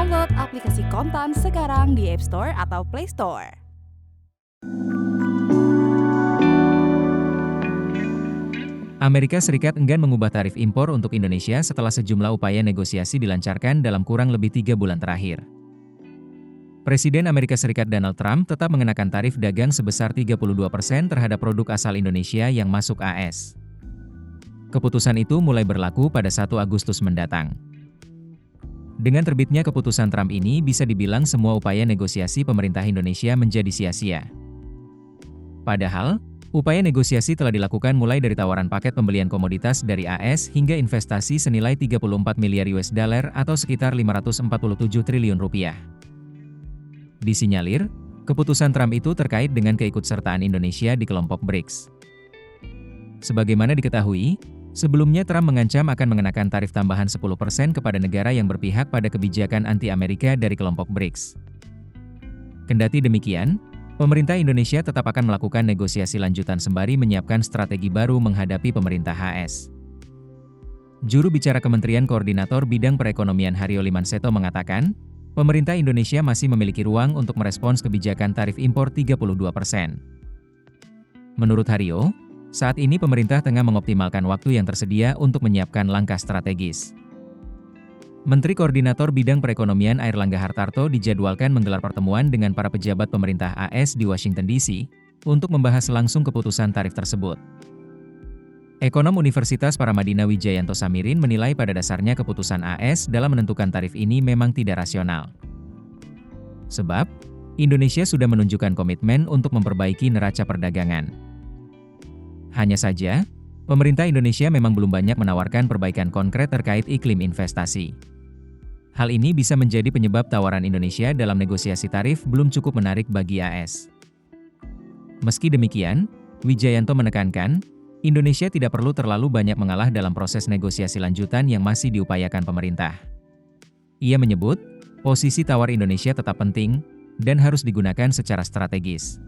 Download aplikasi Kontan sekarang di App Store atau Play Store. Amerika Serikat enggan mengubah tarif impor untuk Indonesia setelah sejumlah upaya negosiasi dilancarkan dalam kurang lebih 3 bulan terakhir. Presiden Amerika Serikat Donald Trump tetap mengenakan tarif dagang sebesar 32% terhadap produk asal Indonesia yang masuk AS. Keputusan itu mulai berlaku pada 1 Agustus mendatang. Dengan terbitnya keputusan Trump ini bisa dibilang semua upaya negosiasi pemerintah Indonesia menjadi sia-sia. Padahal, upaya negosiasi telah dilakukan mulai dari tawaran paket pembelian komoditas dari AS hingga investasi senilai 34 miliar US dollar atau sekitar 547 triliun rupiah. Disinyalir, keputusan Trump itu terkait dengan keikutsertaan Indonesia di kelompok BRICS. Sebagaimana diketahui, sebelumnya Trump mengancam akan mengenakan tarif tambahan 10% kepada negara yang berpihak pada kebijakan anti-Amerika dari kelompok BRICS. Kendati demikian, pemerintah Indonesia tetap akan melakukan negosiasi lanjutan sembari menyiapkan strategi baru menghadapi pemerintah AS. Juru bicara Kementerian Koordinator Bidang Perekonomian Haryo Limanseto mengatakan, pemerintah Indonesia masih memiliki ruang untuk merespons kebijakan tarif impor 32%. Menurut Haryo, saat ini pemerintah tengah mengoptimalkan waktu yang tersedia untuk menyiapkan langkah strategis. Menteri Koordinator Bidang Perekonomian Airlangga Hartarto dijadwalkan menggelar pertemuan dengan para pejabat pemerintah AS di Washington DC untuk membahas langsung keputusan tarif tersebut. Ekonom Universitas Paramadina Wijayanto Samirin menilai pada dasarnya keputusan AS dalam menentukan tarif ini memang tidak rasional. Sebab, Indonesia sudah menunjukkan komitmen untuk memperbaiki neraca perdagangan. Hanya saja, pemerintah Indonesia memang belum banyak menawarkan perbaikan konkret terkait iklim investasi. Hal ini bisa menjadi penyebab tawaran Indonesia dalam negosiasi tarif belum cukup menarik bagi AS. Meski demikian, Wijayanto menekankan, Indonesia tidak perlu terlalu banyak mengalah dalam proses negosiasi lanjutan yang masih diupayakan pemerintah. Ia menyebut, posisi tawar Indonesia tetap penting, dan harus digunakan secara strategis.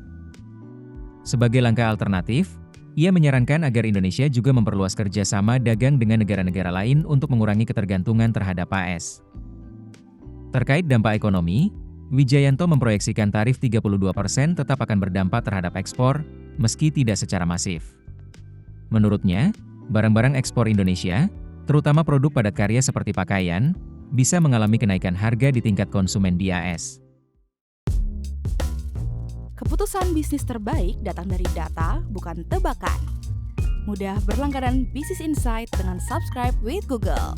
Sebagai langkah alternatif, ia menyarankan agar Indonesia juga memperluas kerjasama dagang dengan negara-negara lain untuk mengurangi ketergantungan terhadap AS. Terkait dampak ekonomi, Wijayanto memproyeksikan tarif 32% tetap akan berdampak terhadap ekspor, meski tidak secara masif. Menurutnya, barang-barang ekspor Indonesia, terutama produk padat karya seperti pakaian, bisa mengalami kenaikan harga di tingkat konsumen di AS. Keputusan bisnis terbaik datang dari data, bukan tebakan. Mudah berlangganan Business Insight dengan subscribe with Google.